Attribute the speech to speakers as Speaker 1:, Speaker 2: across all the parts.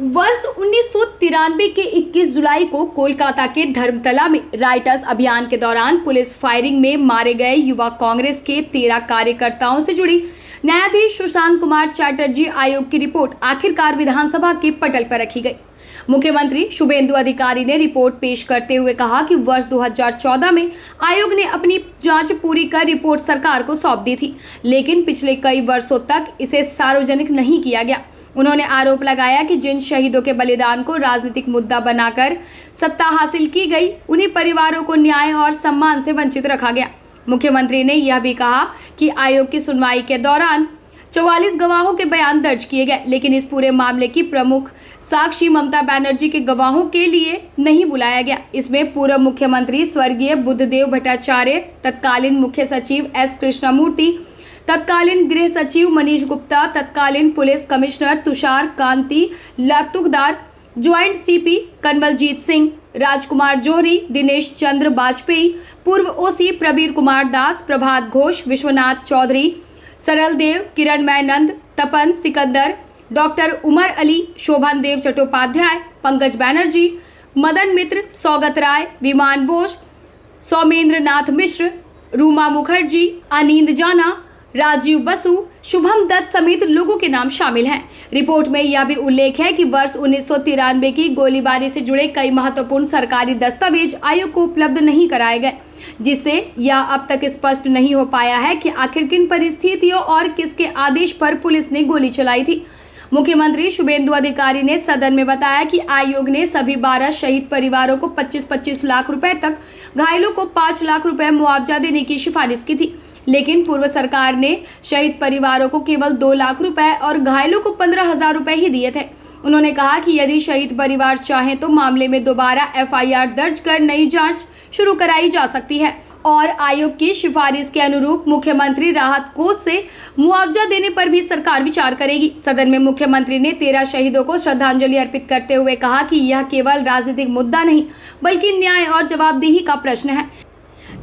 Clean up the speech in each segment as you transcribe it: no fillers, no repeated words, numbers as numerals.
Speaker 1: वर्ष 1993 के 21 जुलाई को कोलकाता के धर्मतला में राइटर्स अभियान के दौरान पुलिस फायरिंग में मारे गए युवा कांग्रेस के 13 कार्यकर्ताओं से जुड़ी न्यायाधीश सुशांत कुमार चैटर्जी आयोग की रिपोर्ट आखिरकार विधानसभा के पटल पर रखी गई। मुख्यमंत्री शुभेंदु अधिकारी ने रिपोर्ट पेश करते हुए कहा कि वर्ष 2014 में आयोग ने अपनी जांच पूरी कर रिपोर्ट सरकार को सौंप दी थी, लेकिन पिछले कई वर्षों तक इसे सार्वजनिक नहीं किया गया। उन्होंने आरोप लगाया कि जिन शहीदों के बलिदान को राजनीतिक मुद्दा बनाकर सत्ता हासिल की गई, उन्हीं परिवारों को न्याय और सम्मान से वंचित रखा गया। मुख्यमंत्री ने यह भी कहा कि आयोग की सुनवाई के दौरान 44 गवाहों के बयान दर्ज किए गए, लेकिन इस पूरे मामले की प्रमुख साक्षी ममता बनर्जी के गवाहों के लिए नहीं बुलाया गया। इसमें पूर्व मुख्यमंत्री स्वर्गीय बुद्धदेव भट्टाचार्य, तत्कालीन मुख्य सचिव एस कृष्णमूर्ति, तत्कालीन गृह सचिव मनीष गुप्ता, तत्कालीन पुलिस कमिश्नर तुषार कांति लातुकदार, ज्वाइंट सीपी कनवलजीत सिंह, राजकुमार जौहरी, दिनेश चंद्र बाजपेयी, पूर्व ओसी प्रबीर कुमार दास, प्रभात घोष, विश्वनाथ चौधरी, सरल देव, किरणमय नंद, तपन सिकंदर, डॉक्टर उमर अली, शोभन देव चट्टोपाध्याय, पंकज बैनर्जी, मदन मित्र, सौगत राय, विमान बोस, सौमेंद्र नाथ मिश्र, रूमा मुखर्जी, अनिंद जाना, राजीव बसु, शुभम दत्त समेत लोगों के नाम शामिल हैं। रिपोर्ट में यह भी उल्लेख है कि वर्ष 1993 की गोलीबारी से जुड़े कई महत्वपूर्ण सरकारी दस्तावेज आयोग को उपलब्ध नहीं कराए गए, जिससे यह अब तक स्पष्ट नहीं हो पाया है कि आखिर किन परिस्थितियों और किसके आदेश पर पुलिस ने गोली चलाई थी। मुख्यमंत्री शुभेंदु अधिकारी ने सदन में बताया कि आयोग ने सभी 12 शहीद परिवारों को 25-25 लाख रुपए तक, घायलों को 5 लाख रुपए मुआवजा देने की सिफारिश की थी, लेकिन पूर्व सरकार ने शहीद परिवारों को केवल 2 लाख रुपए और घायलों को 15,000 रुपए ही दिए थे। उन्होंने कहा कि यदि शहीद परिवार चाहें तो मामले में दोबारा एफआईआर दर्ज कर नई जांच शुरू कराई जा सकती है और आयोग की सिफारिश के अनुरूप मुख्यमंत्री राहत कोष से मुआवजा देने पर भी सरकार विचार करेगी। सदन में मुख्यमंत्री ने 13 शहीदों को श्रद्धांजलि अर्पित करते हुए कहा कि यह केवल राजनीतिक मुद्दा नहीं बल्कि न्याय और जवाबदेही का प्रश्न है।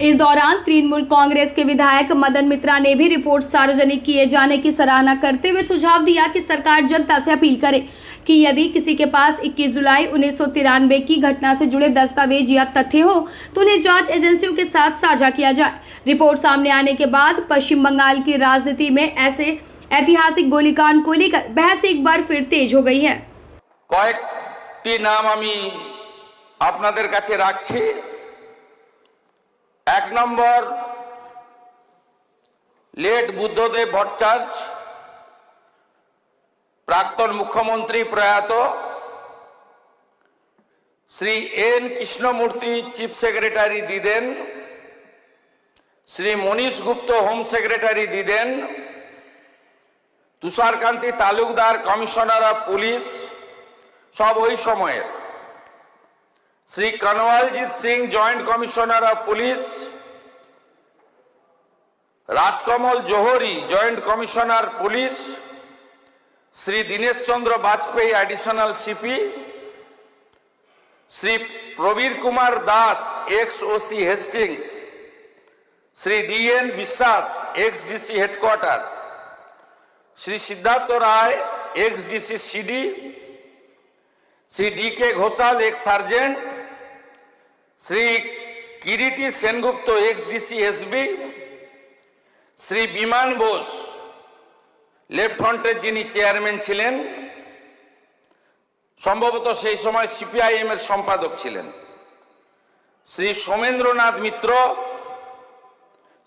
Speaker 1: इस दौरान तृणमूल कांग्रेस के विधायक मदन मित्रा ने भी रिपोर्ट सार्वजनिक किए जाने की सराहना करते हुए सुझाव दिया कि सरकार जनता से अपील करे कि यदि किसी के पास 21 जुलाई 1993 की घटना से जुड़े दस्तावेज या तथ्य हो तो उन्हें जांच एजेंसियों के साथ साझा किया जाए। रिपोर्ट सामने आने के बाद पश्चिम बंगाल की राजनीति में ऐसे ऐतिहासिक गोलीकांड को लेकर बहस एक बार फिर तेज हो गई है।
Speaker 2: কয়েকটি নাম আমি আপনাদের কাছে রাখছি। 1 নম্বর लेट बुद्धदेव भट्टाचार्य, प्राक्तन मुख्यमंत्री प्रयात Shri N Krishnamurthy chief secretary दिदेन, श्री मनीष गुप्त होम सेक्रेटारी दिदेन, Tusharkanti Talukdar commissioner of police सब ওই সময়ের, Shri Kanwaljeet Singh joint commissioner of police, Rajkamal Johri joint commissioner police, Shri Dinesh Chandra Bajpai additional CP, Shri Prabir Kumar Das ex OC Hastings, Shri DN Biswas ex DC headquarter, Shri Siddhartha Roy ex DC CD, Shri DK Ghoshal ex sergeant, Shri Kiriti Sengupta ex DC SB, Shri Biman Bose left फ्रंटे जिनी chairman छिलेन, सम्भवत सेई समय सीपीआईएम एर सम्पादक छिलेन, श्री सोमेंद्रनाथ मित्र,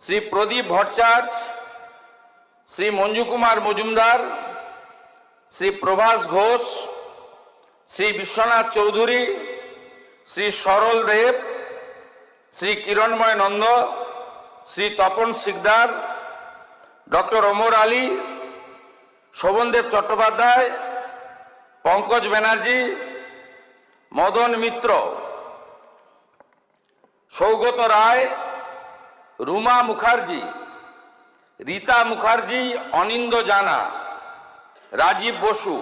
Speaker 2: श्री प्रदीप भट्टाचार्य, श्री मंजू कुमार मजुमदार, श्री प्रभास घोष, श्री विश्वनाथ चौधरी, श्री सरल देव, श्री किरणमय नंद, श्री तपन सिकदार, डॉक्टर ओमर आली, शोभनदेव चट्टोपाध्याय, पंकज बैनर्जी, मदन मित्र, सौगत राय, रूमा मुखर्जी, रीता मुखर्जी, अनिंद जाना, राजीव बसु,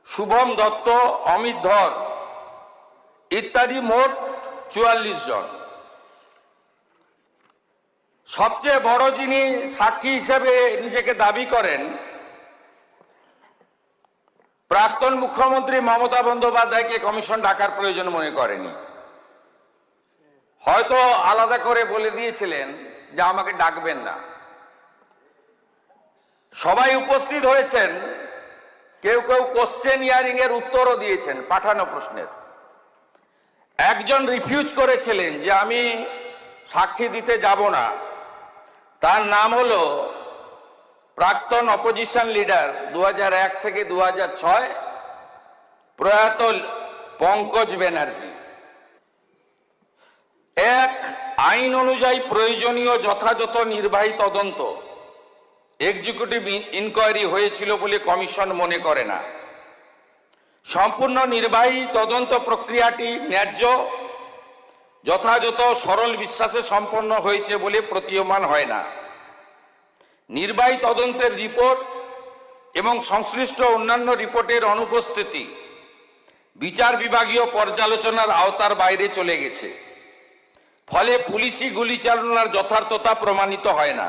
Speaker 2: शुभम दत्त, अमित धर इत्यादि मोट 44 जन। सबचेয়ে বড় যিনি সাক্ষী হিসেবে নিজেকে দাবি করেন প্রাক্তন মুখ্যমন্ত্রী মমতা বন্দ্যোপাধ্যায়কে কমিশন ডাকার প্রয়োজন মনে করেনি। হয়তো আলাদা করে বলে দিয়েছিলেন যে আমাকে ডাকবেন না। সবাই উপস্থিত হয়েছেন, কেউ কেউ কোশ্চেন হিয়ারিং এর উত্তরও দিয়েছেন পাঠানো প্রশ্নের। একজন রিফিউজ করেছিলেন যে আমি সাক্ষী দিতে যাব না, তার নাম হলো প্রাক্তন অপোজিশন লিডার 2001 থেকে 2006 প্রয়াত পঙ্কজ ব্যানার্জি। এক, আইন অনুযায়ী প্রয়োজনীয় যথাযথ নির্বাহী তদন্ত এক্সিকিউটিভ ইনকোয়ারি হয়েছিল বলে কমিশন মনে করে না। সম্পূর্ণ নির্বাহী তদন্ত প্রক্রিয়াটি ন্যায্য, যথাযথ, সরল বিশ্বাসে সম্পন্ন হয়েছে বলে প্রতীয়মান হয় না। নির্বাহী তদন্তের রিপোর্ট এবং সংশ্লিষ্ট অন্যান্য রিপোর্টের অনুপস্থিতি বিচার বিভাগীয় পর্যালোচনার আওতার বাইরে চলে গেছে। ফলে পুলিশি গুলিচালনার যথার্থতা প্রমাণিত হয় না।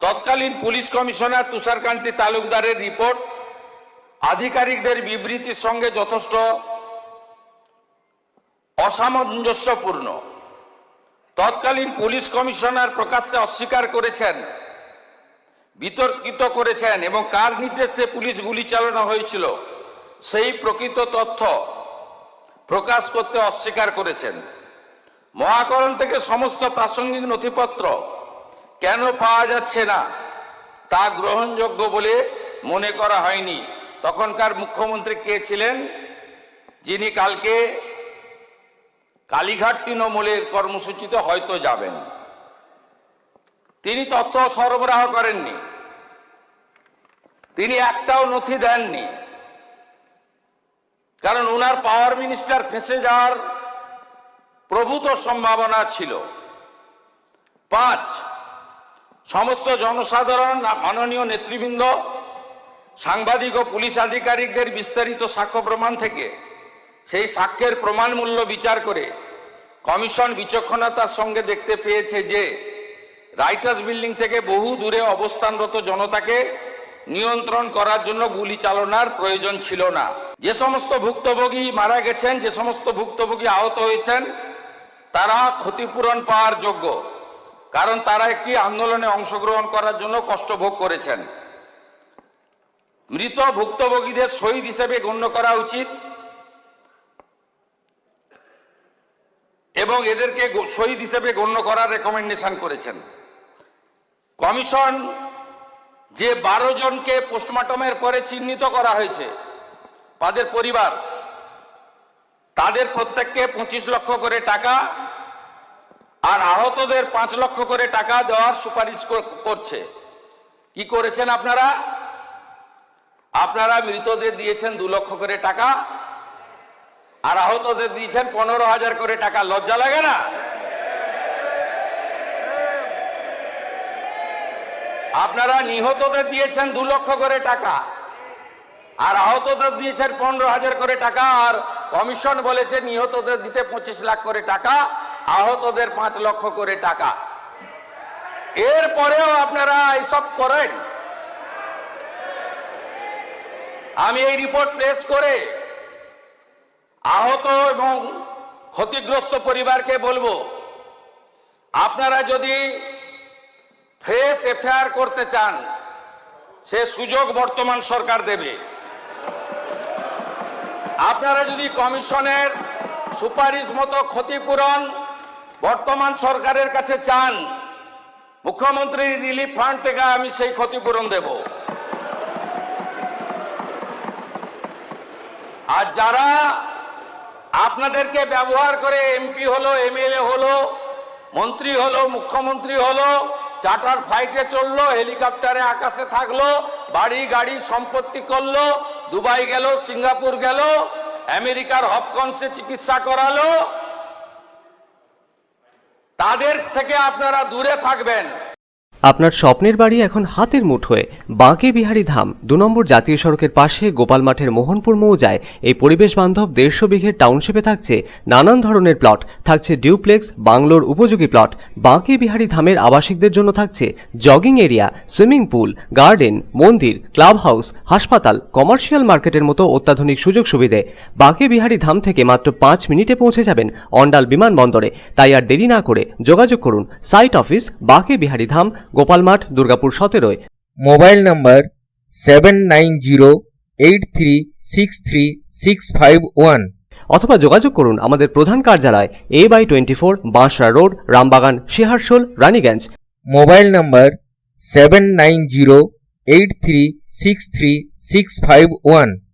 Speaker 2: তৎকালীন পুলিশ কমিশনার তুষারকান্তি তালুকদারের রিপোর্ট আধিকারিকদের বিবৃতির সঙ্গে যথেষ্ট অসামঞ্জস্যপূর্ণ। তৎকালীন পুলিশ কমিশনার প্রকাশ্যে অস্বীকার করেছেন, বিতর্কিত করেছেন এবং কার নির্দেশে পুলিশ গুলি চালানো হয়েছিল সেই প্রকৃত তথ্য প্রকাশ করতে অস্বীকার করেছেন। মহাকরণ থেকে সমস্ত প্রাসঙ্গিক নথিপত্র কেন পাওয়া যাচ্ছে না তা গ্রহণযোগ্য বলে মনে করা হয়নি। তখনকার মুখ্যমন্ত্রী কে ছিলেন, যিনি কালকে কালীঘাট তৃণমূলের কর্মসূচিতে হয়তো যাবেন। তিনি তথ্য সরবরাহ করেননি, তিনি একটাও নথি দেননি, কারণ ওনার পাওয়ার মিনিস্টার ফেঁসে যাওয়ার প্রভূত সম্ভাবনা ছিল। 5, সমস্ত জনসাধারণ, মাননীয় নেতৃবৃন্দ, সাংবাদিক ও পুলিশ আধিকারিকদের বিস্তারিত সাক্ষ্য প্রমাণ থেকে সেই সাক্ষ্যের প্রমাণ মূল্য বিচার করে কমিশন বিচক্ষণতার সঙ্গে দেখতে পেয়েছে যে রাইটার্স বিল্ডিং থেকে বহু দূরে অবস্থানরত জনতাকে নিয়ন্ত্রণ করার জন্য গুলি চালনার প্রয়োজন ছিল না। যে সমস্ত ভুক্তভোগী মারা গেছেন, যে সমস্ত ভুক্তভোগী আহত হয়েছেন, তারা ক্ষতিপূরণ পাওয়ার যোগ্য, কারণ তারা একটি আন্দোলনে অংশগ্রহণ করার জন্য কষ্ট ভোগ করেছেন। মৃত ভুক্তভোগীদের শহীদ হিসেবে গণ্য করা উচিত এবং এদেরকে শহীদ হিসেবে গণ্য করার রেকমেন্ডেশন করেছেন। কমিশন যে 12 জনকে পোস্টমর্টমের পরে চিহ্নিত করা হয়েছে, তাদের পরিবার, তাদের প্রত্যেককে 25 লক্ষ করে টাকা আর আহতদের 5 লক্ষ করে টাকা দেওয়ার সুপারিশ করছে। কি করেছেন আপনারা? আপনারা মৃতদের দিয়েছেন 2 লক্ষ করে টাকা আর আহতদের দিয়েছেন 15,000 করে টাকা। লজ্জা লাগে না? আপনারা নিহতদের দিয়েছেন 2 লক্ষ করে টাকা আর আহতদের দিয়েছেন 15,000 করে টাকা, আর কমিশন বলেছে নিহতদের দিতে 25 লাখ করে টাকা, আহতদের 5 লক্ষ করে টাকা। এরপরেও আপনারা এইসব করেন। আমি এই রিপোর্ট পেশ করে আহত এবং ক্ষতিগ্রস্ত পরিবারকে বলবো, আপনারা যদি ফ্রেশ এফআইআর করতে চান, সে সুযোগ বর্তমান সরকার দেবে। আপনারা যদি কমিশনের সুপারিশ মতো ক্ষতিপূরণ বর্তমান সরকারের কাছে চান, মুখ্যমন্ত্রী রিলিফ ফান্ড থেকে আমি সেই ক্ষতিপূরণ দেব। আর যারা আপনাদেরকে ব্যবহার করে এমপি হলো, এমএলএ হলো, মন্ত্রী হলো, মুখ্যমন্ত্রী হলো, চার্টার ফ্লাইটে চললো, হেলিকপ্টারে আকাশে থাকলো, বাড়ি গাড়ি সম্পত্তি করলো, দুবাই গেল, সিঙ্গাপুর গেল, আমেরিকার হপকন্সে চিকিৎসা করালো, তাদের থেকে আপনারা দূরে থাকবেন।
Speaker 3: আপনার স্বপ্নের বাড়ি এখন হাতের মুঠোয়। বাঁকে বিহারী ধাম 2 নম্বর জাতীয় সড়কের পাশে গোপাল মাঠের মোহনপুর মৌজায় এই পরিবেশ বান্ধব 150 বিঘের টাউনশিপে থাকছে নানান ধরনের প্লট, থাকছে ডিউপ্লেক্স, বাংলোর উপযোগী প্লট। বাঁকে বিহারী ধামের আবাসিকদের জন্য থাকছে jogging area, swimming pool, garden, মন্দির, ক্লাব হাউস, হাসপাতাল, কমার্শিয়াল মার্কেটের মতো অত্যাধুনিক সুযোগ সুবিধে। বাঁকে বিহারী ধাম থেকে মাত্র 5 মিনিটে পৌঁছে যাবেন অন্ডাল বিমানবন্দরে। তাই আর দেরি না করে যোগাযোগ করুন। সাইট অফিস বাঁকে বিহারী ধাম, গোপাল মাঠ, দুর্গাপুর 17।
Speaker 4: মোবাইল নাম্বার 7908363651
Speaker 3: অথবা যোগাযোগ করুন আমাদের প্রধান কার্যালয় A/24 Bansra road, Rambagan, Siharsol, Raniganj.
Speaker 4: Mobile number 7908363651